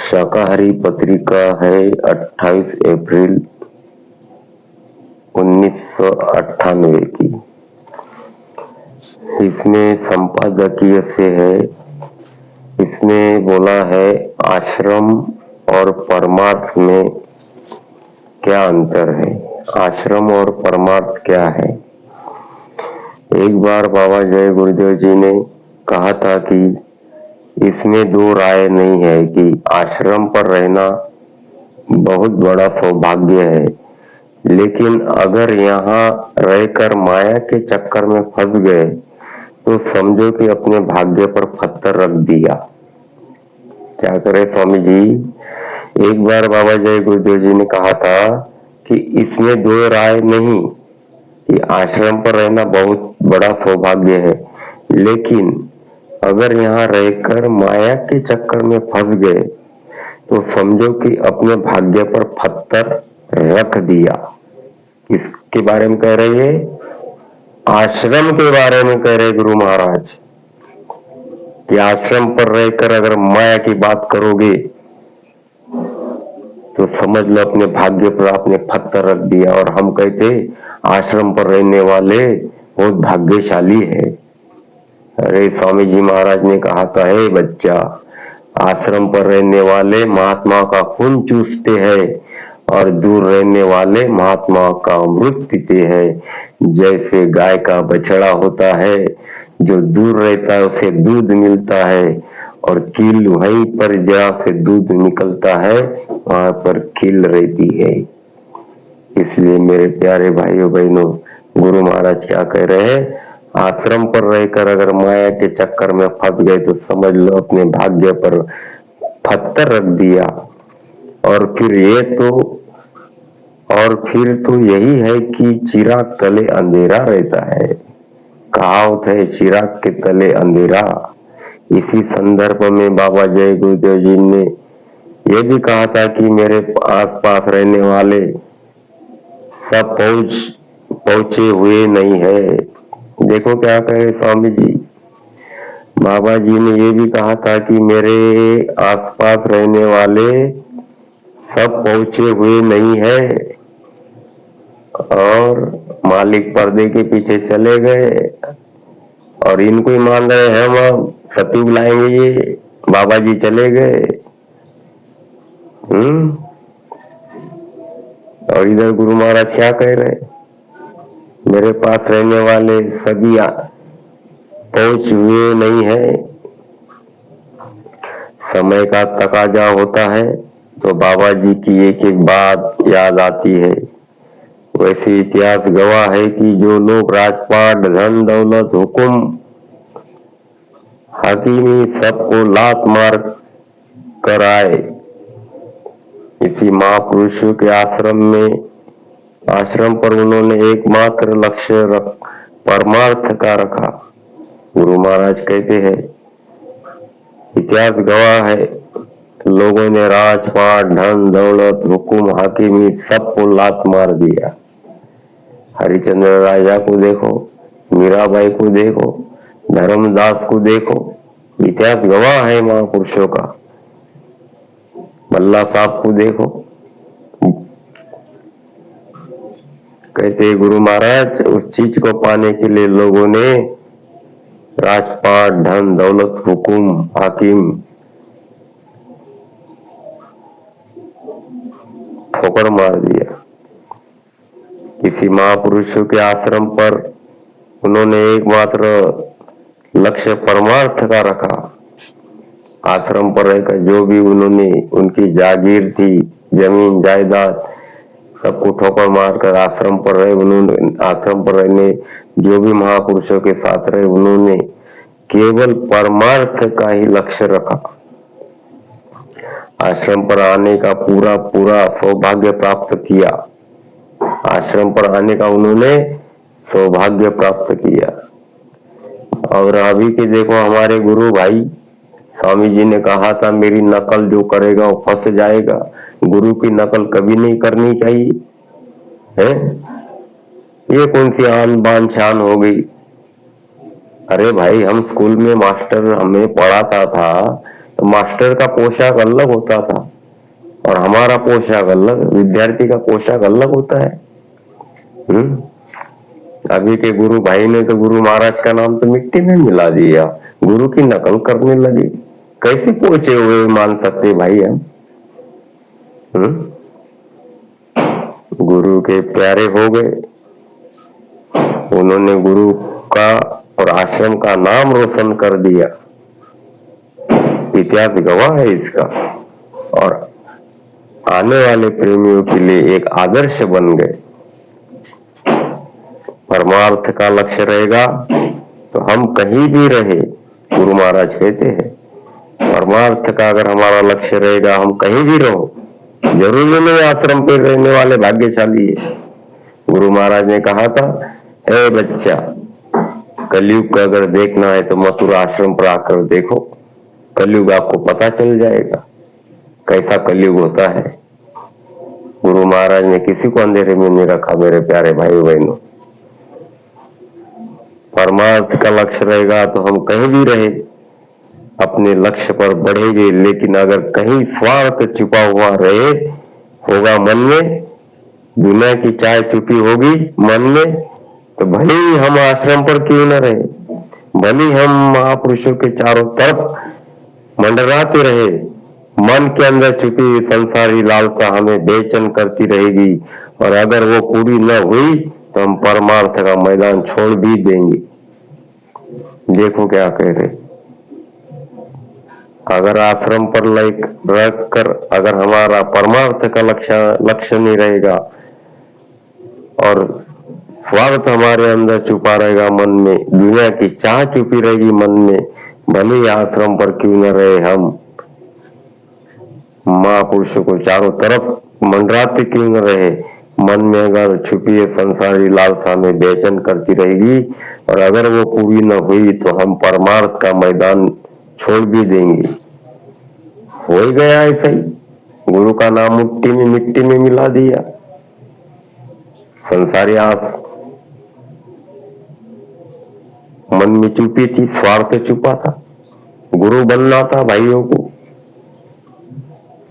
शाकाहारी पत्रिका है 28 अप्रैल 1998 की। इसमें संपादकीय से है। इसमें बोला है आश्रम और परमार्थ में क्या अंतर है। आश्रम और परमार्थ क्या है। एक बार बाबा जय गुरुदेव जी ने कहा था कि इसमें दो राय नहीं है कि आश्रम पर रहना बहुत बड़ा सौभाग्य है, लेकिन अगर यहाँ रहकर माया के चक्कर में फंस गए तो समझो कि अपने भाग्य पर पत्थर रख दिया। क्या करे स्वामी जी। एक बार बाबा जय गुरुदेव जी ने कहा था कि इसमें दो राय नहीं कि आश्रम पर रहना बहुत बड़ा सौभाग्य है, लेकिन अगर यहाँ रहकर माया के चक्कर में फंस गए तो समझो कि अपने भाग्य पर पत्थर रख दिया। किसके बारे में कह रहे हैं। आश्रम के बारे में कह रहे गुरु महाराज कि आश्रम पर रहकर अगर माया की बात करोगे तो समझ लो अपने भाग्य पर आपने पत्थर रख दिया। और हम कहते आश्रम पर रहने वाले बहुत भाग्यशाली है। अरे स्वामी जी महाराज ने कहा था, हे बच्चा, आश्रम पर रहने वाले महात्मा का खून चूसते हैं और दूर रहने वाले महात्मा का अमृत पीते हैं। जैसे गाय का बछड़ा होता है, जो दूर रहता है उसे दूध मिलता है और कील वहीं पर जहाँ से दूध निकलता है वहां पर कील रहती है। इसलिए मेरे प्यारे भाइयों बहनों, गुरु महाराज क्या कह रहे हैं। आश्रम पर रहकर अगर माया के चक्कर में फंस गए तो समझ लो अपने भाग्य पर पत्थर रख दिया। और फिर तो यही है कि चिराग तले अंधेरा रहता है। कहावत है चिराग के तले अंधेरा। इसी संदर्भ में बाबा जय गुरुदेव जी ने यह भी कहा था कि मेरे आसपास रहने वाले सब पहुंचे हुए नहीं है। देखो क्या कहे स्वामी जी। बाबा जी ने ये भी कहा था कि मेरे आसपास रहने वाले सब पहुंचे हुए नहीं है और मालिक पर्दे के पीछे चले गए और इनको ही मान रहे हैं हम सतु बुलाएंगे, ये बाबा जी चले गए। और इधर गुरु महाराज क्या कह रहे, मेरे पास रहने वाले सभी पहुंच हुए नहीं है। समय का तकाजा होता है तो बाबा जी की एक एक बात याद आती है। वैसे इतिहास गवाह है कि जो लोग राजपाट, धन दौलत, हुक्म, हकीमी सबको लात मार कर आए, इसी महापुरुषों के आश्रम पर उन्होंने एकमात्र लक्ष्य परमार्थ का रखा। गुरु महाराज कहते हैं इतिहास गवाह है लोगों ने राजपाट, धन दौलत, हुक्म, हाकिमी सबको लात मार दिया। हरिचंद्र राजा को देखो, मीराबाई को देखो, धर्मदास को देखो, इतिहास गवाह है महापुरुषों का। बल्ला साहब को देखो। कहते गुरु महाराज उस चीज को पाने के लिए लोगों ने राजपाट, धन दौलत, हुकुम, हाकिम ठोकर मार दिया। किसी महापुरुषों के आश्रम पर उन्होंने एकमात्र लक्ष्य परमार्थ का रखा। आश्रम पर रहकर जो भी उन्होंने उनकी जागीर थी, जमीन जायदाद, सबको ठोकर मारकर आश्रम पर रहे। उन्होंने आश्रम पर रहने जो भी महापुरुषों के साथ रहे उन्होंने केवल परमार्थ का ही लक्ष्य रखा। आश्रम पर आने का पूरा सौभाग्य प्राप्त किया। आश्रम पर आने का उन्होंने सौभाग्य प्राप्त किया। और अभी के देखो हमारे गुरु भाई स्वामी जी ने कहा था मेरी नकल जो करेगा वो फंस जाएगा। गुरु की नकल कभी नहीं करनी चाहिए है। ये कौन सी आन बान शान हो गई। अरे भाई, हम स्कूल में मास्टर हमें पढ़ाता था तो मास्टर का पोशाक अलग होता था और हमारा पोशाक अलग, विद्यार्थी का पोशाक अलग होता है। अभी के गुरु भाई ने तो गुरु महाराज का नाम तो मिट्टी में मिला दिया, गुरु की नकल करने लगे। कैसे पहुंचे हुए मान सकते भाई हम? गुरु के प्यारे हो गए, उन्होंने गुरु का और आश्रम का नाम रोशन कर दिया, इतिहास गवाह है इसका, और आने वाले प्रेमियों के लिए एक आदर्श बन गए। परमार्थ का लक्ष्य रहेगा तो हम कहीं भी रहे, गुरु महाराज कहते हैं परमार्थ का अगर हमारा लक्ष्य रहेगा हम कहीं भी रहो, जरूरी नहीं आश्रम पे रहने वाले भाग्यशाली है। गुरु महाराज ने कहा था, हे बच्चा, कलयुग का अगर देखना है तो मथुरा आश्रम पर आकर देखो, कलयुग आपको पता चल जाएगा कैसा कलयुग होता है। गुरु महाराज ने किसी को अंधेरे में नहीं रखा मेरे प्यारे भाई बहनों। परमार्थ का लक्ष्य रहेगा तो हम कहीं भी रहे अपने लक्ष्य पर बढ़ेंगे, लेकिन अगर कहीं स्वार्थ छुपा हुआ रहे होगा मन में, दुनिया की चाय छुपी होगी मन में, तो भले ही हम आश्रम पर क्यों न रहे, भले हम महापुरुषों के चारों तरफ मंडराते रहे, मन के अंदर छुपी हुई संसारी लालसा हमें बेचैन करती रहेगी, और अगर वो पूरी न हुई तो हम परमार्थ का मैदान छोड़ भी देंगे। देखो क्या कह रहे, अगर आश्रम पर रख कर अगर हमारा परमार्थ का लक्ष्य नहीं रहेगा और स्वार्थ हमारे अंदर छुपा रहेगा मन में, दुनिया की चाह छुपी रहेगी मन में, भले ही आश्रम पर क्यों न रहे हम महापुरुषों को चारों तरफ मंडराते क्यों न रहे, मन में अगर छुपी है संसारी लालसा में बेचैन करती रहेगी, और अगर वो पूरी न हुई तो हम परमार्थ का मैदान छोड़ भी देंगे। हो ही गया ऐसा ही, गुरु का नाम मिट्टी में मिला दिया, संसारी आस मन में छुपी थी, स्वार्थ छुपा था, गुरु बनना था भाइयों को।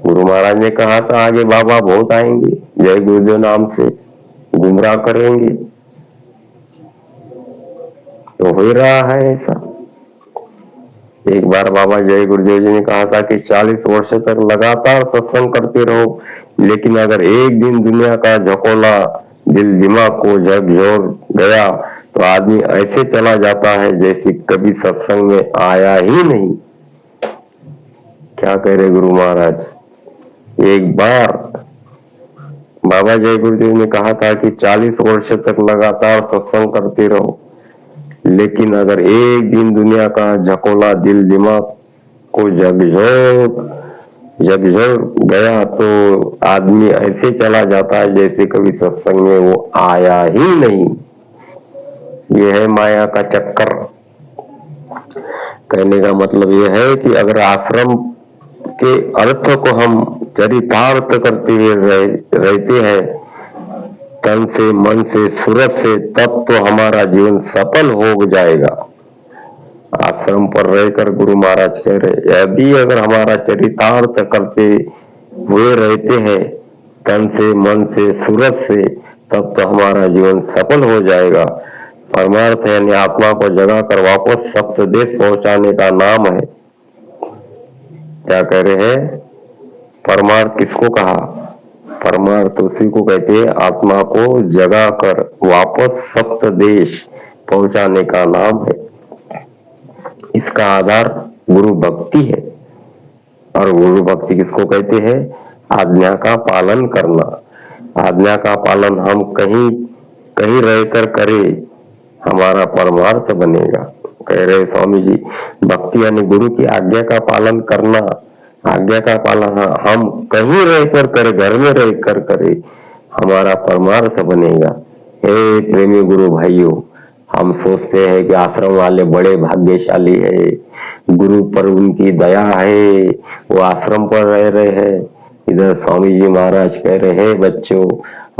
गुरु महाराज ने कहा था आगे बाबा बहुत आएंगे, जय गुरुदेव नाम से गुमराह करेंगे, तो हो रहा है ऐसा। एक बार बाबा जय गुरुदेव जी ने कहा था कि 40 वर्ष तक लगातार सत्संग करते रहो, लेकिन अगर एक दिन दुनिया का झकोला दिल दिमाग को झकझोर गया तो आदमी ऐसे चला जाता है जैसे कभी सत्संग में आया ही नहीं। क्या कह रहे गुरु महाराज? एक बार बाबा जय गुरुदेव ने कहा था कि 40 वर्ष तक लगातार सत्संग करते रहो, लेकिन अगर एक दिन दुनिया का झकोला दिल दिमाग को झकझोर गया तो आदमी ऐसे चला जाता है जैसे कभी सत्संग में वो आया ही नहीं। ये है माया का चक्कर। कहने का मतलब ये है कि अगर आश्रम के अर्थ को हम चरितार्थ करते हुए रहते हैं तन से, मन से, सूरत से, तब तो हमारा जीवन सफल हो जाएगा। आश्रम पर रहकर गुरु महाराज कह रहे, यदि अगर हमारा चरितार्थ करते हुए रहते हैं तन से, मन से, सूरत से, तब तो हमारा जीवन सफल हो जाएगा। परमार्थ यानी आत्मा को जगा कर वापस सप्तदेश पहुंचाने का नाम है। क्या कह रहे हैं? परमार्थ किसको कहा? परमार्थ उसी को कहते हैं आत्मा को जगा कर वापस सप्तदेश पहुंचाने का नाम है। इसका आधार गुरु भक्ति है, और गुरु भक्ति किसको कहते हैं? आज्ञा का पालन करना। आज्ञा का पालन हम कहीं रहकर करें, हमारा परमार्थ बनेगा। कह रहे स्वामी जी, भक्ति यानी गुरु की आज्ञा का पालन करना। आज्ञा का पालन हम कहीं रहकर करे, घर में रहकर करे, हमारा परमार्थ बनेगा। हे प्रेमी गुरु भाइयों, हम सोचते हैं कि आश्रम वाले बड़े भाग्यशाली है, गुरु पर उनकी दया है, वो आश्रम पर रह रहे हैं। इधर स्वामी जी महाराज कह रहे हैं, बच्चों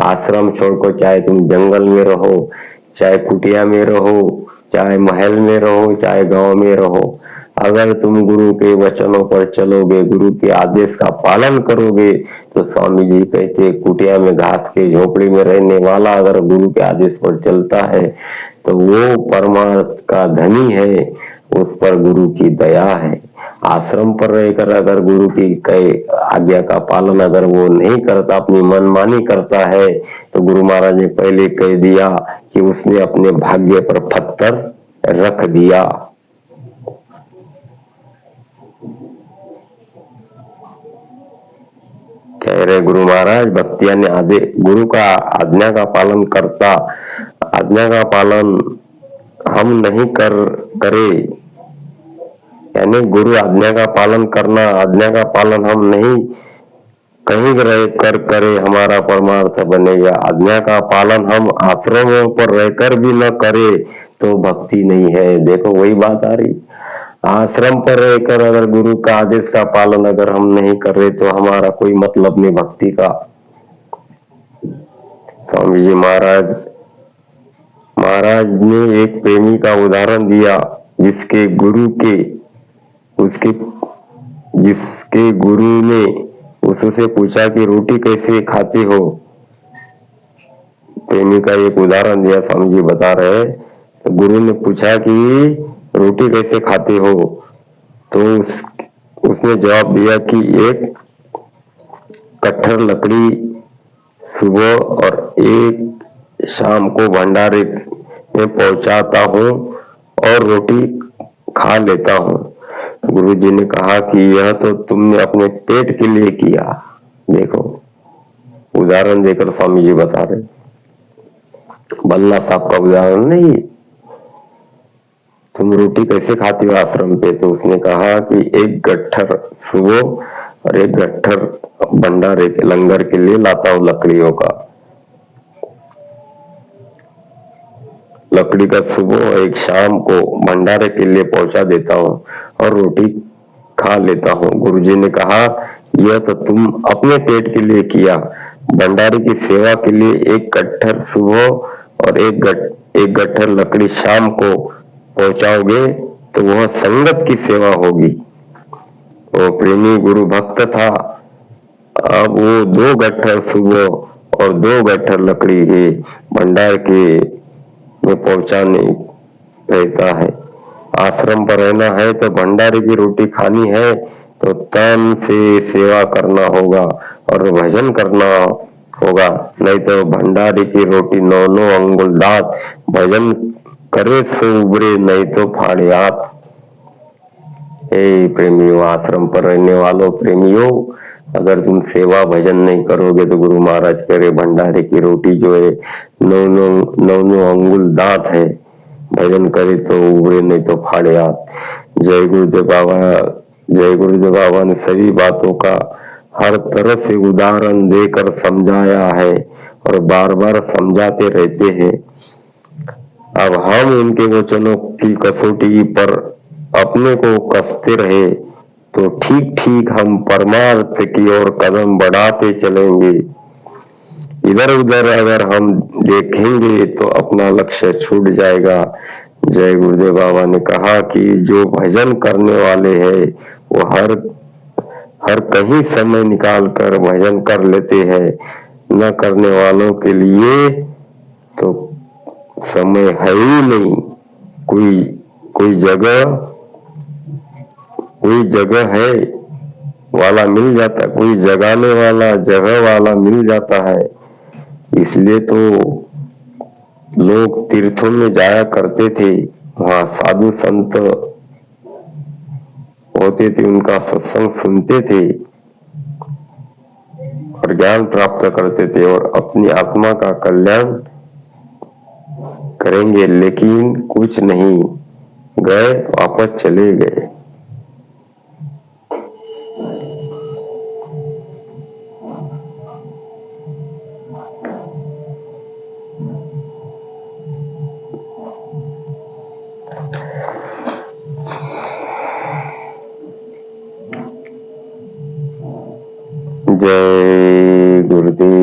आश्रम छोड़कर चाहे तुम जंगल में रहो, चाहे कुटिया में रहो, चाहे महल में रहो चाहे गांव में रहो, अगर तुम गुरु के वचनों पर चलोगे, गुरु के आदेश का पालन करोगे, तो स्वामी जी कहते कुटिया में घास के झोपड़ी में रहने वाला अगर गुरु के आदेश पर चलता है तो वो परमार्थ का धनी है, उस पर गुरु की दया है। आश्रम पर रहकर अगर गुरु की कई आज्ञा का पालन अगर वो नहीं करता, अपनी मनमानी करता है, तो गुरु महाराज ने पहले कह दिया कि उसने अपने भाग्य पर पत्थर रख दिया। कह रहे गुरु महाराज, भक्तिया ने आदेश गुरु का आज्ञा का पालन करता, आज्ञा का पालन हम नहीं करे, यानी गुरु आज्ञा का पालन करना, आज्ञा का पालन हम नहीं कहीं रहकर करे, हमारा परमार्थ बनेगा। आज्ञा का पालन हम आश्रमों पर रहकर भी न करे तो भक्ति नहीं है। देखो वही बात आ रही, आश्रम पर रहकर अगर गुरु का आदेश का पालन अगर हम नहीं कर रहे तो हमारा कोई मतलब नहीं भक्ति का। स्वामी जी महाराज ने एक प्रेमी का उदाहरण दिया जिसके गुरु ने उससे पूछा कि रोटी कैसे खाते हो। प्रेमी का एक उदाहरण दिया, स्वामी जी बता रहे, तो गुरु ने पूछा कि रोटी कैसे खाते हो, तो उसने जवाब दिया कि एक कट्टर लकड़ी सुबह और एक शाम को भंडारे में पहुंचाता हूँ और रोटी खा लेता हूँ। गुरु जी ने कहा कि यह तो तुमने अपने पेट के लिए किया। देखो उदाहरण देकर स्वामी जी बता रहे, बल्ला साहब का उदाहरण नहीं। तुम रोटी कैसे खाते हो आश्रम पे, तो उसने कहा कि एक गट्ठर सुबह और एक गट्ठर भंडारे के लंगर के लिए लाता हूँ लकड़ियों का, लकड़ी का सुबह और एक शाम को भंडारे के लिए पहुंचा देता हूँ और रोटी खा लेता हूँ। गुरुजी ने कहा यह तो तुम अपने पेट के लिए किया, भंडारे की सेवा के लिए एक गट्ठर सुबह और एक गट्ठर लकड़ी शाम को पहुंचाओगे तो वह संगत की सेवा होगी। वो प्रेमी गुरु भक्त था, अब वो 2 गट्ठर सुबह और 2 गट्ठर लकड़ी के भंडार के में पहुंचाने रहता है। आश्रम पर रहना है तो भंडारे की रोटी खानी है तो तन से सेवा करना होगा और भजन करना होगा, नहीं तो भंडारे की रोटी 9 अंगुल दात, भजन करे सो उबरे नहीं तो फाड़े हाथ। प्रेमियों, आश्रम पर रहने वालों प्रेमियों, अगर तुम सेवा भजन नहीं करोगे तो गुरु महाराज कह रहे भंडारे की रोटी जो है 9 अंगुल दांत है, भजन करे तो उबरे नहीं तो फाड़े हाथ। जय गुरुदेव बाबा ने सभी बातों का हर तरह से उदाहरण देकर समझाया है और बार बार समझाते रहते हैं। अब हम उनके वचनों की कसौटी पर अपने को कसते रहे तो ठीक ठीक हम परमार्थ की ओर कदम बढ़ाते चलेंगे। इधर उधर अगर हम देखेंगे तो अपना लक्ष्य छूट जाएगा। जय गुरुदेव बाबा ने कहा कि जो भजन करने वाले हैं वो हर कहीं समय निकाल कर भजन कर लेते हैं, न करने वालों के लिए तो समय है ही नहीं। कोई जगह है वाला मिल जाता, कोई जगाने वाला जगह वाला मिल जाता है। इसलिए तो लोग तीर्थों में जाया करते थे, वहां साधु संत होते थे, उनका सत्संग सुनते थे और ज्ञान प्राप्त करते थे और अपनी आत्मा का कल्याण करेंगे। लेकिन कुछ नहीं, गए वापस चले गए। जय गुरुदेव।